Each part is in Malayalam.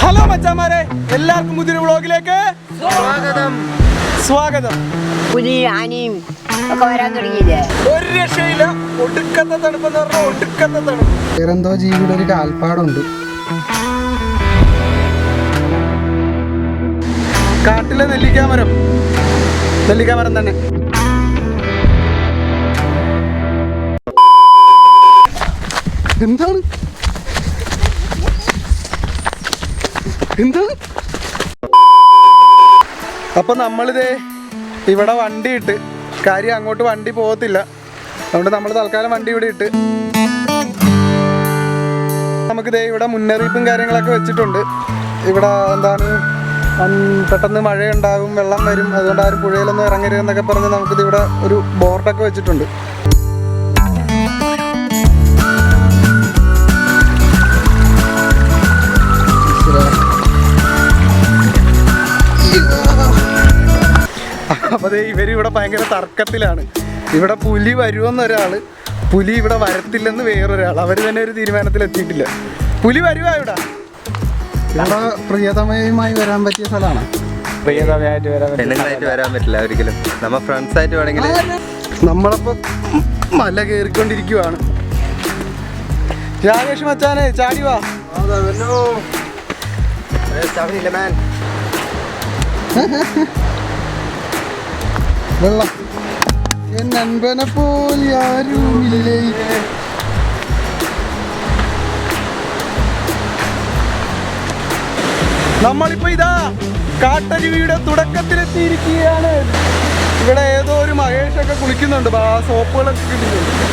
ഹലോ മച്ചാമാരെ, എല്ലാവർക്കും പുതിയൊരു വ്ളോഗിലേക്ക് സ്വാഗതം. പുലിയും ആനയും ഒക്കെ വരാൻ തുടങ്ങിയില്ലേ? ഒരു രക്ഷയില്ല, ഒടുക്കത്തെ തണുപ്പെന്ന് പറഞ്ഞാൽ ഒടുക്കത്തെ തണുപ്പ്. വേറെന്തോ ജീവിയുടെ ഒരു കാൽപ്പാടുണ്ട്. കാട്ടിലെ നെല്ലിക്കാമരം തന്നെ. എന്താണ് അപ്പൊ നമ്മളിതേ ഇവിടെ വണ്ടി ഇട്ട്, കാര്യം അങ്ങോട്ട് വണ്ടി പോകത്തില്ല, അതുകൊണ്ട് നമ്മൾ തൽക്കാലം വണ്ടി ഇവിടെ ഇട്ട് നമുക്കിതേ ഇവിടെ മുന്നറിയിപ്പും കാര്യങ്ങളൊക്കെ വെച്ചിട്ടുണ്ട്. ഇവിടെ എന്താണ്, പെട്ടെന്ന് മഴയുണ്ടാകും, വെള്ളം വരും, അതുകൊണ്ട് ആരും പുഴയിലൊന്നും ഇറങ്ങരുതെന്നൊക്കെ പറഞ്ഞ് നമുക്കിത് ഇവിടെ ഒരു ബോർഡൊക്കെ വെച്ചിട്ടുണ്ട്. അപ്പോൾ ഇവരിവിടെ ഭയങ്കര തർക്കത്തിലാണ്. ഇവിടെ പുലി വരുമെന്നൊരാൾ, പുലി ഇവിടെ വരത്തില്ലെന്ന് വേറൊരാൾ. അവർ തന്നെ ഒരു തീരുമാനത്തിലെത്തിയിട്ടില്ല. പുലി വരുവാ ഇവിടെ പ്രിയതമയുമായി വരാൻ പറ്റിയ സ്ഥലമാണ്. പെണ്ണുങ്ങളായിട്ട് വരാൻ പറ്റില്ല ഒരിക്കലും. നമ്മ ഫ്രണ്ട്സ് ആയിട്ട് വേണമെങ്കിൽ. നമ്മളപ്പോൾ മല കയറിക്കൊണ്ടിരിക്കുവാണ്. രാകേഷ് മച്ചാനെ ചാടി വാ. വെള്ളം നൻപനെ പോലെ ആരുമില്ലേ. നമ്മളിപ്പോ ഇതാ കാട്ടരുവിയുടെ തുടക്കത്തിലെത്തിയിരിക്കുകയാണ്. ഇവിടെ ഏതോ ഒരു മഹേഷൊക്കെ കുളിക്കുന്നുണ്ട്, സോപ്പുകളൊക്കെ കിട്ടുന്നുണ്ട്.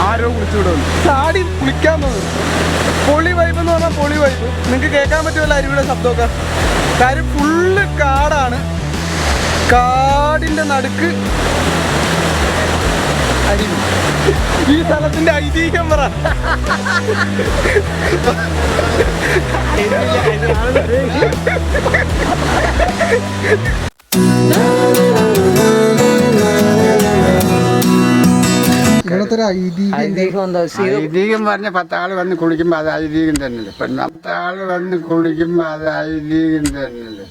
ആരോ കുളിച്ചുവിടുന്നു, ചാടി കുളിക്കാൻ തോന്നുന്നു. പൊളി വൈബ് എന്ന് പറഞ്ഞാൽ പൊളി വൈബ്. നിങ്ങൾക്ക് കേൾക്കാൻ പറ്റുമല്ലോ അരുവിയുടെ ശബ്ദമൊക്കെ. കാര്യം ഫുള്ള് കാടാണ്. കാടിന്റെ നടുക്ക് അരുവി. ഈ സ്ഥലത്തിന്റെ ഐതിഹ്യം പറ. ഇവിടത്തെ ഒരു ഐതിഹ്യം പറഞ്ഞ 10 ആള് വന്ന് കുളിക്കുമ്പോ അത് ഐതിഹ്യം തന്നെയല്ലേ. 10 ആള് വന്ന് കുളിക്കുമ്പോ അത് ഐതിഹ്യം തന്നെയല്ലേ.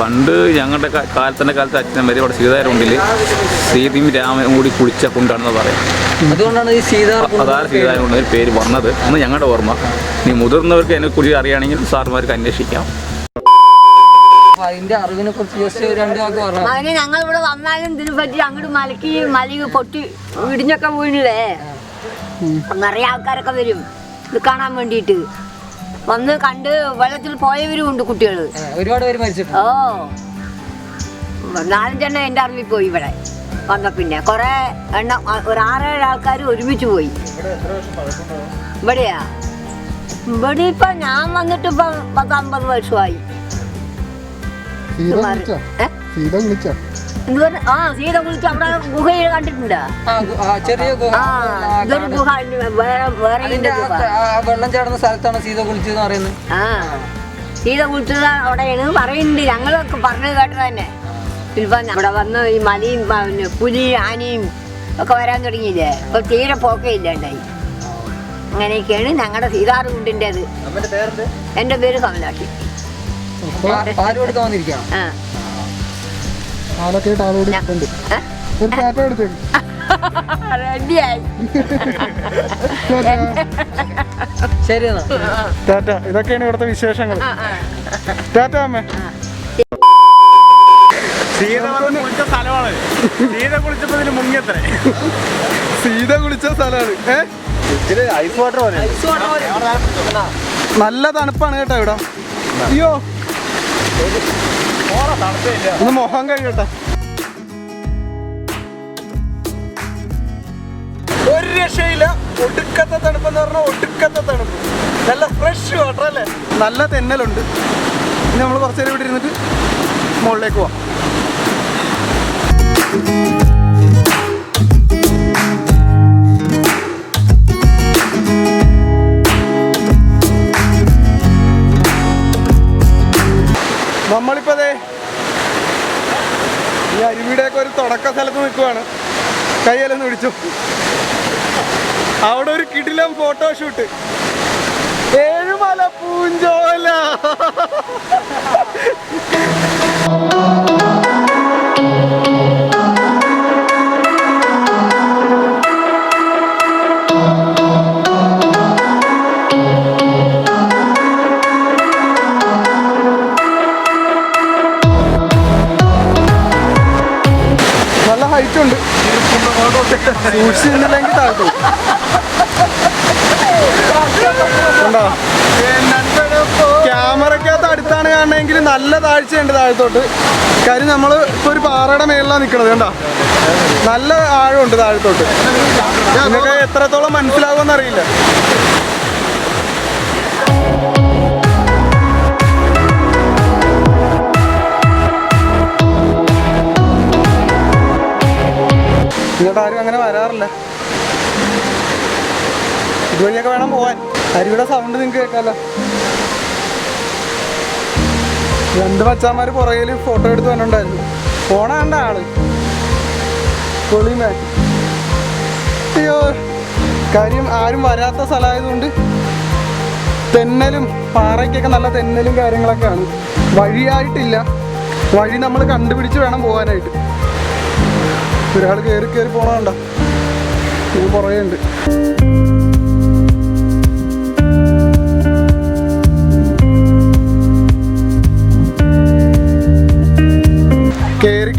പണ്ട് ഞങ്ങളുടെ കാലത്ത് അച്ഛനും വരെ ഇവിടെ സീതാരുണ്ടിൽ സീതയും രാമനും കൂടി കുളിച്ച കുണ്ടാണെന്ന് പറയാം. അതുകൊണ്ടാണ് ഈ സീതാരുണ്ട് പേര് വന്നത് എന്ന് ഞങ്ങളുടെ ഓർമ്മ. ഇനി മുതിർന്നവർക്ക് അതിനെക്കുറിച്ച് അറിയുകയാണെങ്കിൽ സാറുമാർക്ക് അന്വേഷിക്കാം. അതിന്റെ അറിവിനെ കുറിച്ച് അതിന് ഞങ്ങൾ ഇവിടെ വന്നാലും ഇതിനെ പറ്റി അങ്ങോട്ട് മലക്ക് പൊട്ടി ഇടിഞ്ഞൊക്കെ വീണില്ലേ. നിറയെ ആൾക്കാരൊക്കെ വരും ഇത് കാണാൻ വേണ്ടിയിട്ട്. വന്ന് കണ്ട് വെള്ളത്തിൽ പോയവരും ഉണ്ട് കുട്ടികൾ. ഒരുപാട് പേര് മരിച്ചിട്ടുണ്ട്. ഓ 4-5 എൻ്റെ അറിവിൽ പോയി. ഇവിടെ വന്ന പിന്നെ കുറെ എണ്ണം, ഒരു 6-7 ആൾക്കാർ ഒരുമിച്ച് പോയി. ഇവിടെയാ ഇവിടെ ഇപ്പൊ ഞാൻ വന്നിട്ട് ഇപ്പൊ 10-50 വർഷമായി. സീത കുളിച്ച് അവിടെ ഗുഹയിൽ കണ്ടിട്ടുണ്ട്. ഇതൊരു ഗുഹ, വേറെ വെള്ളം ചേർന്ന സ്ഥലത്താണ് സീത കുളിച്ചതെന്ന് പറയുന്നത്. സീത കുളിച്ചത് അവിടെയാണ് പറയുന്നുണ്ട്. ഞങ്ങളൊക്കെ പറഞ്ഞത് കേട്ടത് തന്നെ. ഇപ്പൊ ഇവിടെ വന്ന് ഈ മലയും പുലിയും ആനയും ഒക്കെ വരാൻ തുടങ്ങിയില്ലേ. ഇപ്പൊ തീരെ പോക്കേ ഇല്ലാണ്ടായി. അങ്ങനെയൊക്കെയാണ് ഞങ്ങളുടെ സീതാറുകുണ്ടിൻ്റെത്. എൻ്റെ പേര് കമലാക്കി. ഇതൊക്കെയാണ് ഇവിടുത്തെ വിശേഷങ്ങൾ. ടാറ്റ അമ്മേ. സീത കുളിച്ച സ്ഥലമാണ്. സീത കുളിച്ചപ്പോ ഇതിന് മുങ്ങിയത്രേ. സീത കുളിച്ച സ്ഥലമാണ്. ഐസ് വാട്ടർ പോലെ. നല്ല തണുപ്പാണ് കേട്ടോ ഇവിടെ. അയ്യോ ഒന്ന് മുഖം കഴിയട്ടെ. ഒരു രക്ഷയില്ല, ഒടുക്കത്തെ തണുപ്പെന്ന് പറഞ്ഞാൽ ഒടുക്കത്തെ തണുപ്പ്. നല്ല ഫ്രഷ് വാട്ടർ അല്ലേ. നല്ല തെന്നലുണ്ട്. ഇനി നമ്മൾ കുറച്ച് നേരം ഇവിടെ ഇരുന്നിട്ട് മുകളിലേക്ക് പോവാം. നമ്മളിപ്പോ ഈ അരുവിയുടെയൊക്കെ ഒരു തുടക്ക സ്ഥലത്ത് നിൽക്കുവാണ്. കയ്യിലൊന്ന് പിടിച്ചു. അവിടെ ഒരു കിടിലം ഫോട്ടോഷൂട്ട്. ഏഴുമല പൂഞ്ചോല. നല്ല ഹൈറ്റ് ഉണ്ട്. സൂക്ഷിച്ചില്ലെങ്കിൽ താഴ്ത്തു ഉണ്ടോ? ക്യാമറക്കകത്ത് അടുത്താണ് കാണണമെങ്കിൽ നല്ല താഴ്ചയുണ്ട് താഴത്തോട്ട്. കാര്യം നമ്മൾ ഇപ്പോൾ ഒരു പാറയുടെ മേളിലാണ് നിൽക്കുന്നത്. കണ്ടോ, നല്ല ആഴമുണ്ട് താഴത്തോട്ട്. നിങ്ങൾക്ക് എത്രത്തോളം മനസ്സിലാവുമെന്ന് അറിയില്ല. ഇങ്ങോട്ട് ആരും അങ്ങനെ വരാറില്ല. ഇതുവഴിയൊക്കെ വേണം പോവാൻ. അരിയുടെ സൗണ്ട് നിങ്ങൾക്ക് കേൾക്കാമല്ലോ. 2 മച്ചാന്മാർ പുറകിൽ ഫോട്ടോ എടുത്ത് വന്നിട്ടുണ്ടായിരുന്നു. ഫോണ കണ്ട ആള് പൊളിമേ. അയ്യോ, കാര്യം ആരും വരാത്ത സ്ഥലമായതുകൊണ്ട് തെന്നലും പാറയ്ക്കൊക്കെ നല്ല തെന്നലും കാര്യങ്ങളൊക്കെയാണ്. വഴിയായിട്ടില്ല. വഴി നമ്മൾ കണ്ടുപിടിച്ച് വേണം പോകാനായിട്ട്. ഒരാൾ കയറി കയറി പോണണ്ട. ഇത് പുറകെ ഉണ്ട്.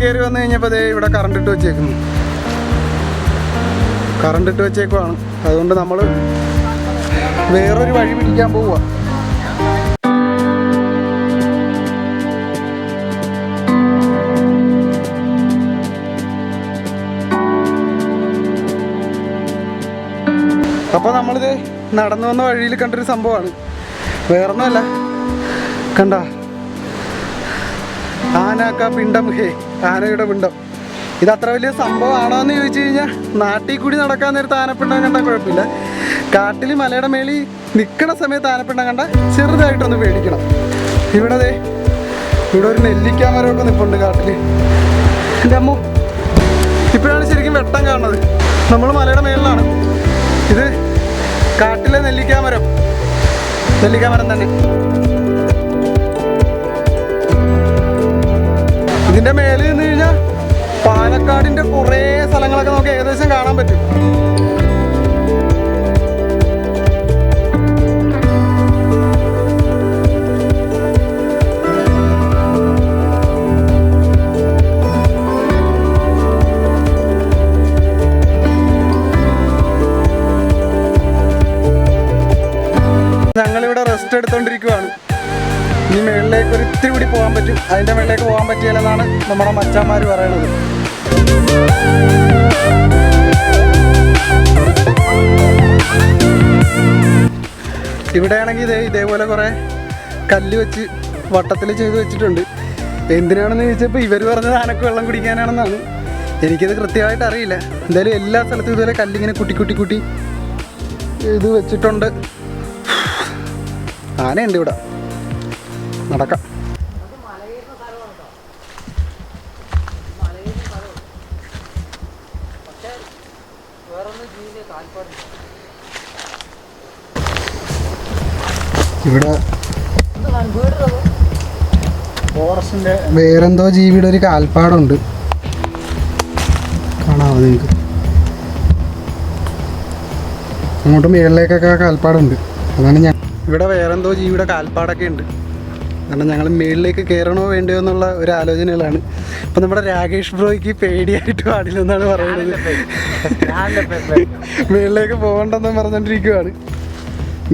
കയറി വന്നു കഴിഞ്ഞപ്പോൾ ദേ ഇവിടെ കറണ്ട് ഇട്ട് വെച്ചേക്കുന്നു. കറണ്ട് ഇട്ട് വെച്ചേക്കുവാണ്. അതുകൊണ്ട് നമ്മൾ വേറൊരു വഴി പിടിക്കാൻ പോവുക. അപ്പോൾ നമ്മളിത് നടന്നു വന്ന വഴിയിൽ കണ്ടൊരു സംഭവമാണ്. വേറൊന്നുമല്ല, കണ്ട ആനക്ക പിണ്ടം. ആനയുടെ പിണ്ടം. ഇത് അത്ര വലിയ സംഭവമാണോ എന്ന് ചോദിച്ചു കഴിഞ്ഞാൽ, നാട്ടിൽ കൂടി നടക്കാൻ നേരത്ത് ആനപ്പിണ്ടം കണ്ടാൽ കുഴപ്പമില്ല. കാട്ടിൽ മലയുടെ മേളിൽ നിൽക്കുന്ന സമയത്ത് ആനപ്പിണ്ടം കണ്ടാൽ ചെറുതായിട്ടൊന്ന് പേടിക്കണം. ഇവിടെ ഒരു നെല്ലിക്കാമരമൊക്കെ നിൽപ്പുണ്ട് കാട്ടിൽ. എൻ്റെ അമ്മ, ഇപ്പോഴാണ് ശരിക്കും വെട്ടം കാണുന്നത്. നമ്മൾ മലയുടെ മേളിലാണ്. ഇത് കാട്ടിലെ നെല്ലിക്കാമരം തന്നെ. ഇതിന്റെ മേളിൽ നിന്ന് കഴിഞ്ഞാൽ പാലക്കാടിന്റെ കുറേ സ്ഥലങ്ങളൊക്കെ നമുക്ക് ഏകദേശം കാണാൻ പറ്റും. ഞങ്ങളിവിടെ റെസ്റ്റ് എടുത്തോണ്ടിരിക്കുവാണ്. ഇനി മേളിലേക്ക് ഒരു ഇത്തിരി കൂടി പോകാൻ പറ്റും. അതിൻ്റെ മേളിലേക്ക് പോകാൻ പറ്റിയില്ലെന്നാണ് നമ്മുടെ മച്ചാന്മാർ പറയണത്. ഇവിടെയാണെങ്കിൽ ഇതേപോലെ കുറേ കല്ല് വെച്ച് വട്ടത്തിൽ ചെയ്ത് വെച്ചിട്ടുണ്ട്. എന്തിനാണെന്ന് ചോദിച്ചപ്പോൾ ഇവർ പറഞ്ഞത് ആനക്ക് വെള്ളം കുടിക്കാനാണെന്നാണ്. എനിക്കത് കൃത്യമായിട്ട് അറിയില്ല. എന്തായാലും എല്ലാ സ്ഥലത്തും ഇതുപോലെ കല്ലിങ്ങനെ കുട്ടി ഇത് വെച്ചിട്ടുണ്ട്. ആനയുണ്ട് ഇവിടെ. നടക്കാം. ഇവിടെ ഫോറസ്റ്റിന്റെ വേറെന്തോ ജീവിയുടെ ഒരു കാൽപ്പാടുണ്ട്. കാണാമോ നിങ്ങൾക്ക്? അങ്ങോട്ട് മേളിലേക്കൊക്കെ കാൽപ്പാടുണ്ട്. അതാണ് ഞാൻ ഇവിടെ വേറെന്തോ ജീവിയുടെ കാൽപ്പാടൊക്കെ ഉണ്ട്. കാരണം ഞങ്ങൾ മേളിലേക്ക് കയറണോ വേണ്ടയോ എന്നുള്ള ഒരു ആലോചനകളാണ്. ഇപ്പം നമ്മുടെ രാകേഷ് ബ്രോയ്ക്ക് പേടിയായിട്ട് പാടില്ലെന്നാണ് പറയുന്നത്. മേളിലേക്ക് പോകണ്ടെന്ന് പറഞ്ഞോണ്ടിരിക്കുവാണ്.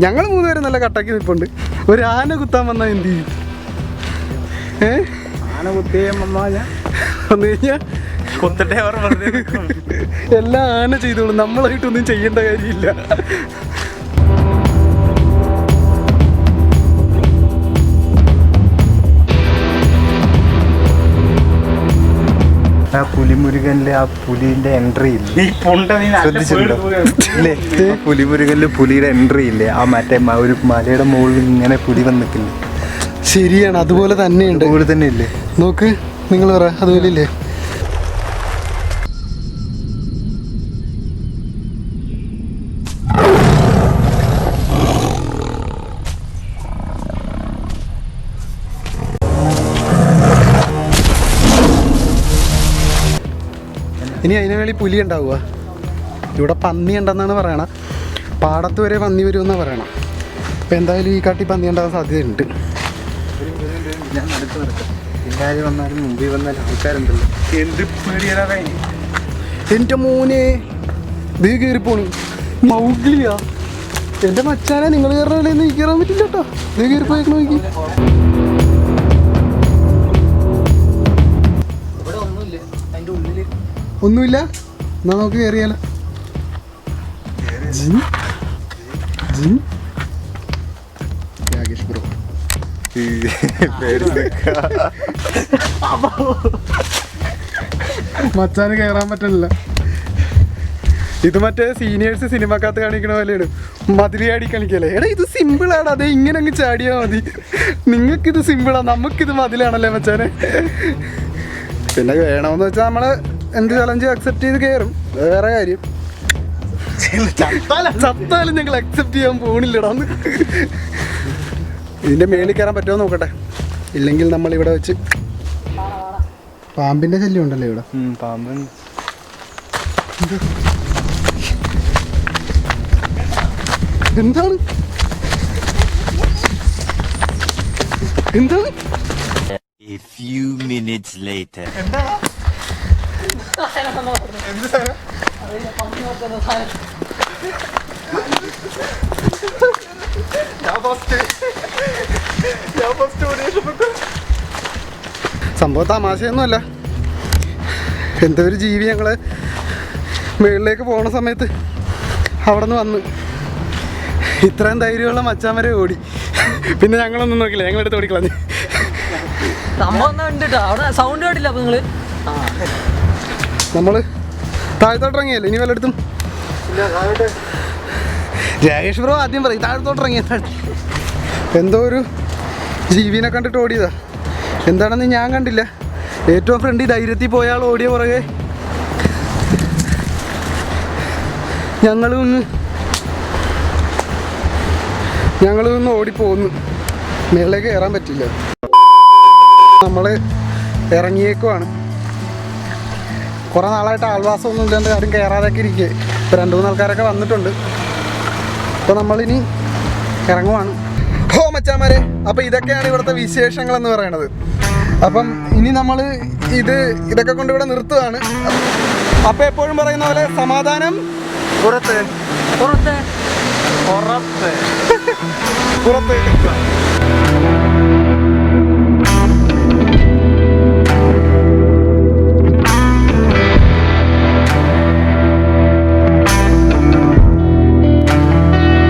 ഞങ്ങൾ 3 പേരും നല്ല കട്ടക്ക് നിൽപ്പുണ്ട്. ഒരു ആന കുത്താൻ വന്നാൽ എന്ത് ചെയ്യും? ആന കുത്തിയാൻ വന്നു കഴിഞ്ഞാൽ എല്ലാം ആന ചെയ്തോളും. നമ്മളായിട്ടൊന്നും ചെയ്യേണ്ട കാര്യമില്ല. ആ പുലിമുരുകനിലെ ആ പുലിന്റെ എൻട്രി ഇല്ലേ, ശ്രദ്ധിച്ചിട്ടുണ്ടോ? ഇല്ലേ, പുലിമുരുകനില് പുലിയുടെ എൻട്രി ഇല്ലേ, ആ മറ്റേ ഒരു മലയുടെ മുകളിൽ ഇങ്ങനെ പുലി വന്ന് നിൽക്കില്ലേ? ശരിയാണ്, അതുപോലെ തന്നെയുണ്ട്. അതുപോലെ തന്നെ ഇല്ലേ? നോക്ക്, നിങ്ങൾ പറ, അതുപോലെ ഇല്ലേ? ഇനി അതിന് വേണ്ടി പുലി ഉണ്ടാവുക. ഇവിടെ പന്നി ഉണ്ടെന്നാണ് പറയണത്. പാടത്ത് വരെ പന്നി വരുമെന്നാണ് പറയണം. അപ്പം എന്തായാലും ഈ കാട്ടി പന്നി ഉണ്ടാകാൻ സാധ്യതയുണ്ട്. ഞാൻ അടുത്ത് നടക്കാം. പിന്നാലെ വന്നാലും മുമ്പിൽ വന്നാലും ആൾക്കാരുണ്ടല്ലോ. എന്ത് പേടിയാണേ. എൻ്റെ മോനെ ഇത് കയറിപ്പോണു മൗഗ്ലിയാ. എൻ്റെ മച്ചാനെ നിങ്ങൾ കയറാൻ എനിക്ക് കയറാൻ പറ്റില്ല കേട്ടോ. ഇത് കയറിപ്പോയേക്കണ നോക്കി. ഒന്നുമില്ല. എന്നാ നമുക്ക് കയറിയാലോ. രാകേഷ് ബ്രോ മച്ചാന് കയറാൻ പറ്റില്ല. ഇത് മറ്റേ സീനിയേഴ്സ് സിനിമക്കകത്ത് കാണിക്കണ പോലെയാണ്. മതിലിയാടി കളിക്കല്ലേ. എടാ ഇത് സിമ്പിളാണ്. അതെ ഇങ്ങനെ അങ്ങ് ചാടിയാൽ മതി. നിങ്ങൾക്കിത് സിമ്പിളാണ്, നമുക്കിത് മതിലാണല്ലേ മച്ചാനെ. പിന്നെ വേണമെന്ന് വെച്ചാൽ നമ്മൾ എന്ത് ചലഞ്ച് അക്സെപ്റ്റ് ചെയ്ത് കയറും. വേറെ കാര്യം ചത്താലും ഞങ്ങൾ അക്സെപ്റ്റ് ചെയ്യാൻ പോണില്ലടാ. ഇതിൻ്റെ മേളിൽ കയറാൻ പറ്റുമോ നോക്കട്ടെ. ഇല്ലെങ്കിൽ നമ്മളിവിടെ വെച്ച് പാമ്പിൻ്റെ ശല്യം ഉണ്ടല്ലോ ഇവിടെ. പാമ്പ് എന്താണ് എന്താണ് A few minutes later. സംഭവം തമാശയൊന്നുമല്ല. എന്തോ ഒരു ജീവി ഞങ്ങൾ മുകളിലേക്ക് പോണ സമയത്ത് അവിടെ നിന്ന് വന്ന് ഇത്രയും ധൈര്യമുള്ള മച്ചാൻ വരെ ഓടി. പിന്നെ ഞങ്ങളൊന്നും നോക്കില്ല, ഞങ്ങളെടുത്ത് ഓടിക്കളഞ്ഞ്. സംഭവം ഉണ്ട് കേട്ടോ. അവിടെ സൗണ്ട് കേട്ടില്ല. അപ്പൊ നിങ്ങള് നമ്മൾ താഴത്തോട്ടിറങ്ങിയല്ലേ. ഇനി വല്ലയിടത്തും രാകേഷ് ബ്രോ ആദ്യം പറയും താഴത്തോട്ടിറങ്ങിയ. എന്തോ ഒരു ജീവിനെ കണ്ടിട്ട് ഓടിയതാ. എന്താണെന്ന് ഞാൻ കണ്ടില്ല. ഏറ്റവും ഫ്രണ്ടിൽ ധൈര്യത്തിൽ പോയാൽ ഓടിയ പുറകെ ഞങ്ങളൊന്ന് ഓടിപ്പോന്നു. മേളിലേക്ക് കയറാൻ പറ്റില്ല. നമ്മൾ ഇറങ്ങിയേക്കുവാണ്. കുറേ നാളായിട്ട് ആൾവാസമൊന്നും ഇല്ലാണ്ട് ആരും കയറാതൊക്കെ ഇരിക്കുക. ഇപ്പോൾ 2-3 ആൾക്കാരൊക്കെ വന്നിട്ടുണ്ട്. അപ്പോൾ നമ്മളിനി ഇറങ്ങുവാണ്. ഓ മച്ചാമാരെ, അപ്പോൾ ഇതൊക്കെയാണ് ഇവിടുത്തെ വിശേഷങ്ങളെന്ന് പറയണത്. അപ്പം ഇനി നമ്മൾ ഇതൊക്കെ കൊണ്ട് ഇവിടെ നിർത്തുകയാണ്. അപ്പോൾ എപ്പോഴും പറയുന്ന പോലെ സമാധാനം പുറത്ത് പുറത്തെ പുറത്ത്